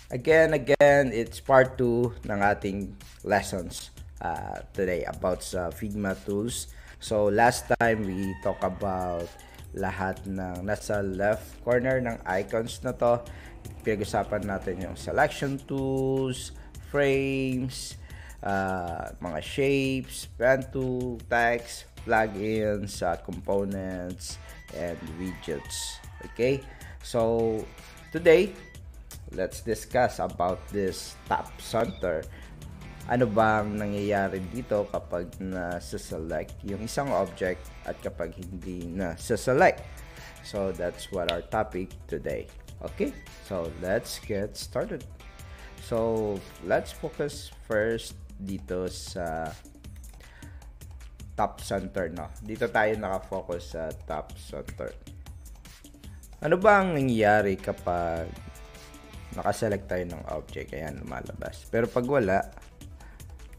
Again, it's part 2 ng ating lessons today about sa Figma tools. So, last time we talk about lahat ng nasa left corner ng icons na to. Pinag-usapan natin yung selection tools, frames, mga shapes, pen tool, text, plugins, components, and widgets. Okay? So, today, let's discuss about this top center. Ano bang nangyayari dito kapag na-select yung isang object at kapag hindi na-select? So, that's what our topic today. Okay? So, let's get started. So, let's focus first dito sa top center, no? Dito tayo nakafocus sa top center. Ano ba ang nangyayari kapag nakaselect tayo ng object? Ayan, lumalabas. Pero pag wala,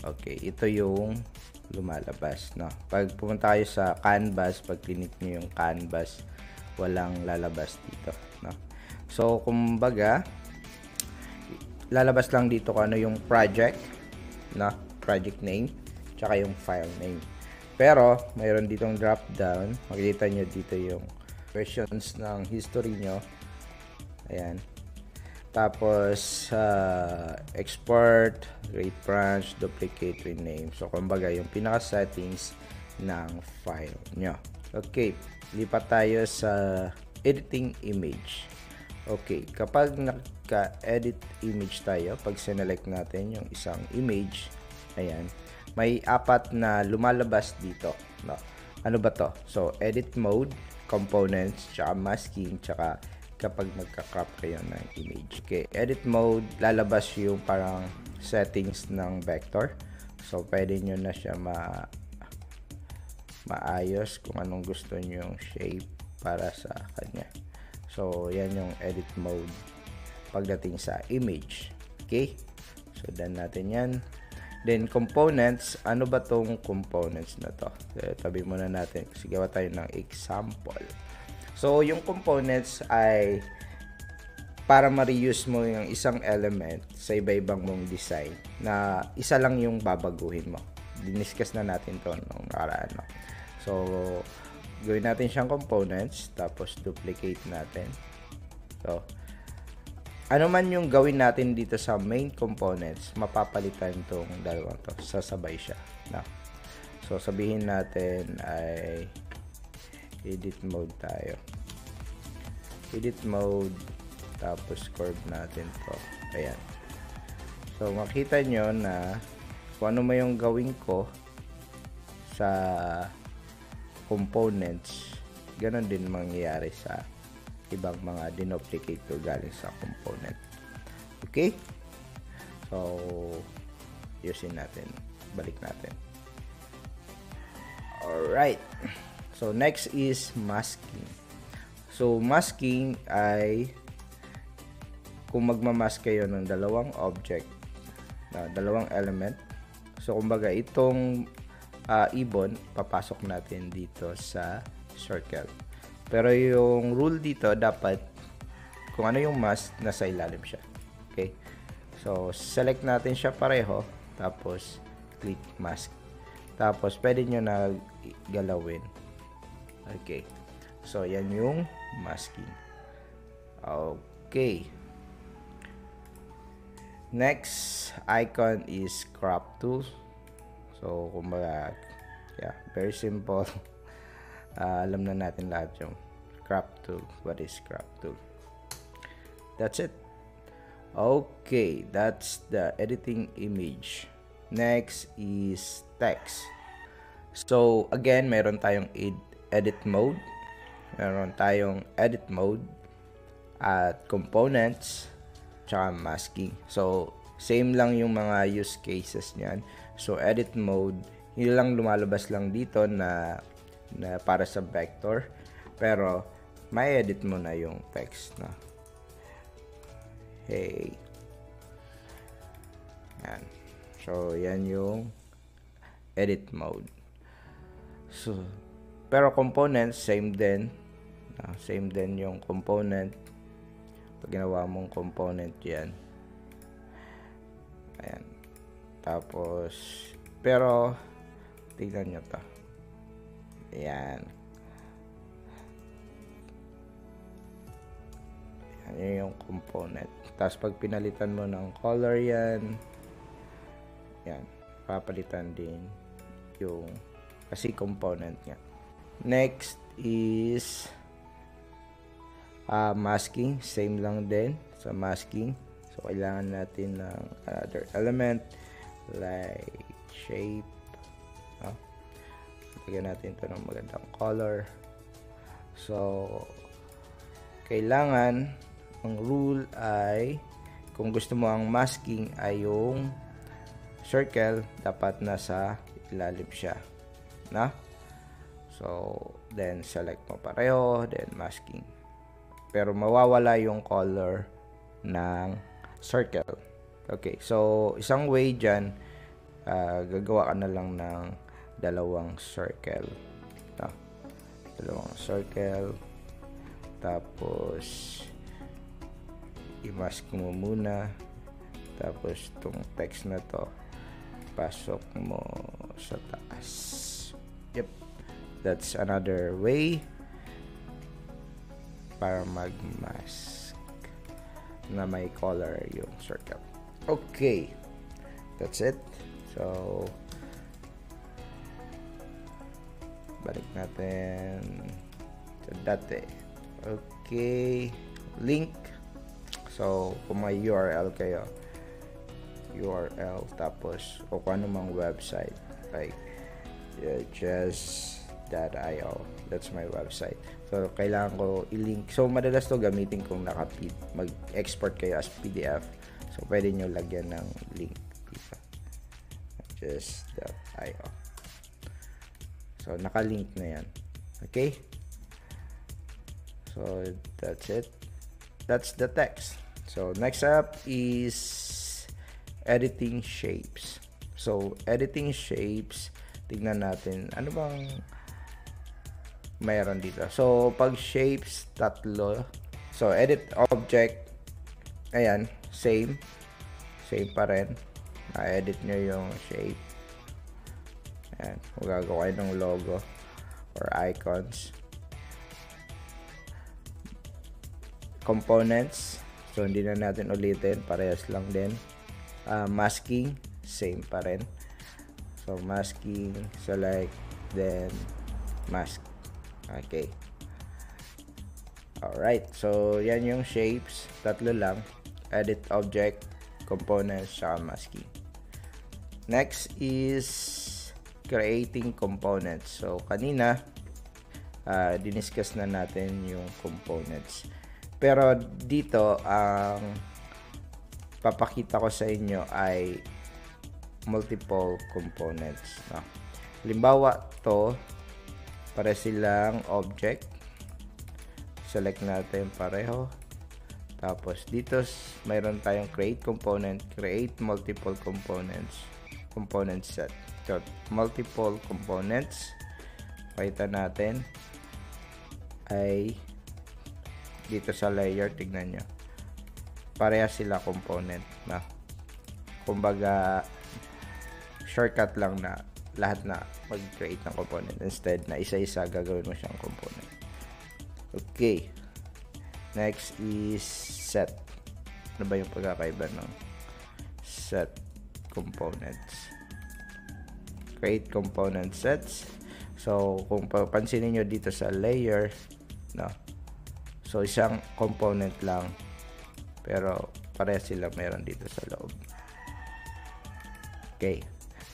okay, ito yung lumalabas, no? Pag pumunta kayo sa canvas, pag click nyo yung canvas, walang lalabas dito, no? So, kumbaga, lalabas lang dito kung ano yung project, no? Project name, tsaka yung file name. Pero, mayroon ditong drop down. Makikita nyo dito yung versions ng history nyo. Ayan. Tapos, export, rate branch, duplicate, rename. So, kumbaga, yung pinaka-settings ng file nyo. Okay, lipat tayo sa editing image. Okay, kapag naka-edit image tayo, pag sinelect natin yung isang image, ayan, may 4 na lumalabas dito. No? Ano ba to? So, edit mode, components, tsaka masking, tsaka kapag magka-crop kayo ng image. Okay, edit mode, lalabas yung parang settings ng vector. So, pwede nyo na siya maayos kung anong gusto nyo yung shape para sa kanya. So, yan yung edit mode pagdating sa image. Okay, so done natin yan. Then, components, ano ba tong components na to? So, tabi muna natin. Sigawa tayo ng example. So, yung components ay para ma-reuse mo yung isang element sa iba-ibang mong design na isa lang yung babaguhin mo. Diniscuss na natin to nung nakaraan. No? So, gawin natin siyang components, tapos duplicate natin. So, ano man yung gawin natin dito sa main components, mapapalitan tong dalawang to. Sasabay siya. No? So, sabihin natin ay edit mode tayo. Edit mode, tapos curve natin to. Ayan. So, makita nyo na kung ano may yung gawin ko sa components, ganon din mangyayari sa ibang mga dinuplicate ko galing sa component. Okay? So, usin natin. Balik natin. Alright. So, next is masking. So, masking ay kung magmamask kayo ng dalawang object, dalawang element. So, kumbaga, itong ibon, papasok natin dito sa circle. Pero yung rule dito, dapat kung ano yung mask, nasa ilalim siya. Okay? So, select natin siya pareho. Tapos, click mask. Tapos, pwede nyo na galawin. Okay. So, yan yung masking. Okay. Next icon is crop tool. So, kumbaga, yeah, very simple. Alam na natin lahat yung crop tool. What is crop tool? That's it. Okay, that's the editing image. Next is text. So, again, meron tayong edit mode. Meron tayong edit mode at components tsaka masking. So, same lang yung mga use cases niyan. So, edit mode, yun lang lumalabas lang dito na para sa vector, pero may edit mo na yung text na hey. Yan. So, yan yung edit mode. So, pero components, same din. Same din yung component. Pag ginawa mong component yan, Ayan. Tapos, pero, tignan nyo to. Ayan. Ayan yung component. Tapos, pag pinalitan mo ng color yan, yan, papalitan din yung, kasi component niya. Next is, masking. Same lang din sa masking. So, kailangan natin ng another element like shape. Lagyan natin ito ng magandang color. So, kailangan ang rule ay kung gusto mo ang masking ay yung circle, dapat nasa ilalim siya. So, then select mo pareho, then masking. Pero mawawala yung color ng circle. Okay, so isang way dyan, gagawa ka na lang ng dalawang circle. Dalawang circle. Tapos, i-mask mo muna. Tapos, itong text na to, pasok mo sa taas. Yep. That's another way para mag-mask na may color yung circle. Okay. That's it. So, balik natin sa dati. Okay. Link. So, kung may URL kayo, URL, tapos, o kung ano mang website, like, just.io. That's my website. So, kailangan ko i-link. So, madalas to gamitin kung mag-export kayo as PDF. So, pwede nyo lagyan ng link dito. Just.io. So, nakalink na yan. Okay? So, that's it. That's the text. So, next up is editing shapes. So, editing shapes, tignan natin, ano bang mayroon dito. So, pag shapes, tatlo. So, edit object, ayan, same pa rin. Na-edit nyo yung shape. Ayan, magagawa kayo ng logo or icons. Components, so hindi na natin ulitin, parehas lang din. Masking, same pa rin. So, masking, select, then mask. Okay. Alright, so yan yung shapes, tatlo lang. Edit object, components, saka masking. Next is creating components. So, kanina, diniscuss na natin yung components. Pero dito, ang papakita ko sa inyo ay multiple components. Halimbawa, to, pare silang object. Select natin pareho. Tapos, dito, mayroon tayong create component, create multiple components, component set. So, multiple components, pakita natin, ay dito sa layer, tignan nyo. Pareha sila component na. Kumbaga, shortcut lang na lahat na mag-create ng component. Instead na isa-isa gagawin mo siyang component. Okay. Next is set. Ano ba yung pagkakaiba ng set components? Create component sets. So, kung papansinin nyo dito sa layer, no? So, isang component lang. Pero, pareha sila meron dito sa loob. Okay.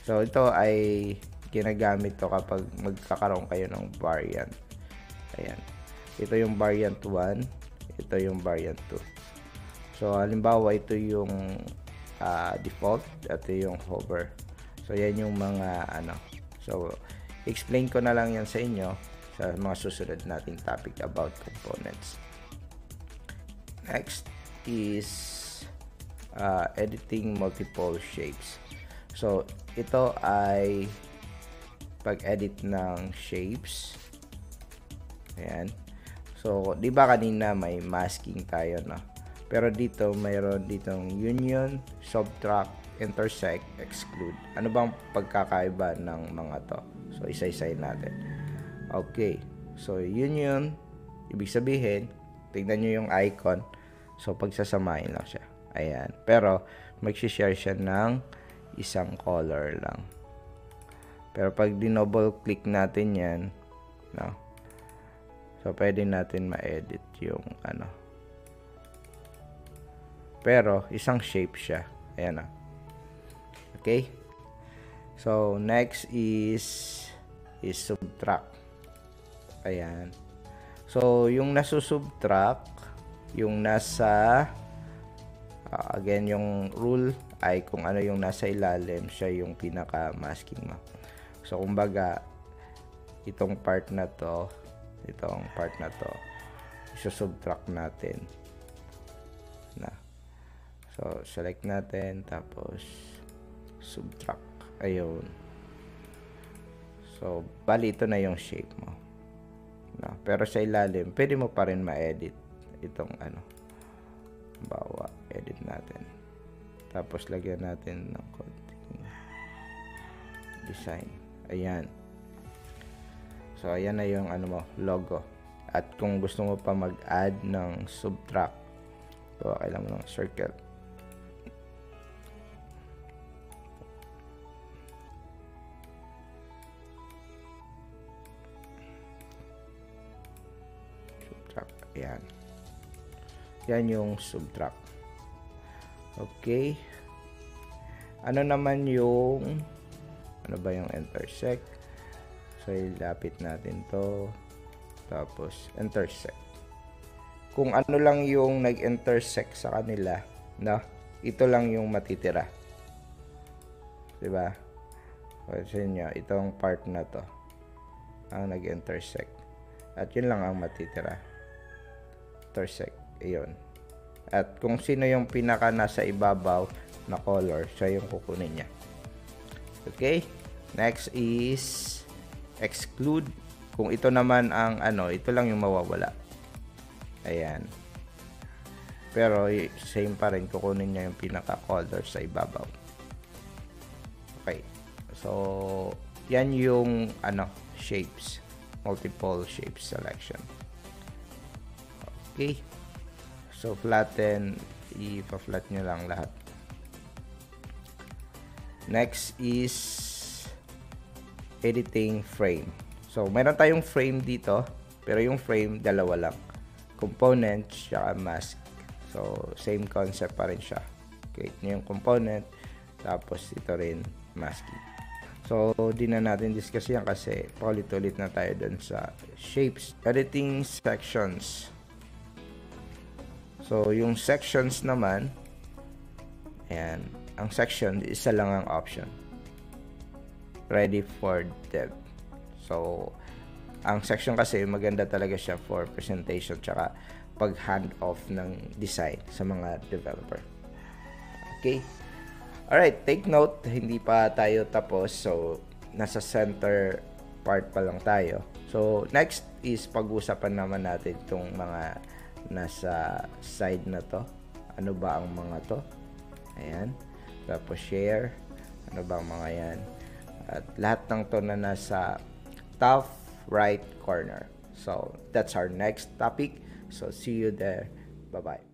So, ito ay ginagamit to kapag magkakaroon kayo ng variant. Ayan. Ito yung variant 1. Ito yung variant 2. So, halimbawa, ito yung default. Ito yung hover. So, yan yung mga So, explain ko na lang yan sa inyo sa mga susunod nating topic about components. Next is editing multiple shapes. So, ito ay pag-edit ng shapes. Ayan. So, di ba kanina may masking tayo, no? Pero dito, mayroon ditong union, subtract, intersect, exclude. Ano bang pagkakaiba ng mga to? So, isa-isayin natin. Okay. So, yun. Ibig sabihin, tignan nyo yung icon. So, pagsasamahin lang siya. Ayan. Pero, mag-share siya ng isang color lang. Pero, pag dinouble click natin yan, no? So, pwede natin ma-edit yung ano. Pero, isang shape siya. Ayan na. Okay? So, next is subtract. Ayan. So, yung nasusubtract, yung nasa, again, yung rule ay kung ano yung nasa ilalim, siya yung pinaka-masking mo. So, kumbaga, itong part na to, isusubtract natin. Na. So, select natin, tapos, subtract. Ayun. So, bali, ito na yung shape mo. No, pero sa ilalim, pwede mo pa rin ma-edit itong ano. Bawa, edit natin. Tapos, lagyan natin ng konting design. Ayan. So, ayan na yung ano mo, logo. At kung gusto mo pa mag-add ng subtract, so, kailangan mo ng circle. Ayan. Yan yung subtract. Okay. Ano naman yung intersect? So, ilapit natin to. Tapos, intersect. Kung ano lang yung nag-intersect sa kanila, no? Ito lang yung matitira. Diba? Kasi nyo, itong part na to ang nag-intersect. At yun lang ang matitira. Intersect. Ayun. At kung sino yung pinaka nasa ibabaw na color, siya yung kukunin niya. Okay? Next is exclude. Kung ito naman ang ito lang yung mawawala. Ayan. Pero same pa rin, kukunin niya yung pinaka color sa ibabaw. Okay. So, yan yung shapes. Multiple shapes selection. Okay. So, flatten. I-flat nyo lang lahat. Next is editing frame. So, meron tayong frame dito. Pero yung frame, dalawa lang. Component, saka mask. So, same concept pa rin siya. Create nyo yung component. Tapos, ito rin, masking. So, di na natin discuss yan kasi paulit-ulit na tayo dun sa shapes. Editing sections. So, yung sections naman, ayan, ang section, isa lang ang option. Ready for dev. So, ang section kasi maganda talaga siya for presentation tsaka pag hand off ng design sa mga developer. Okay? Alright, take note, hindi pa tayo tapos. So, nasa center part pa lang tayo. So, next is pag-usapan naman natin itong mga nasa side na to. Ano ba ang mga to? Ayan. Tapos share. Ano ba ang mga yan? At lahat ng to na nasa top right corner. So, that's our next topic. So, see you there. Bye-bye.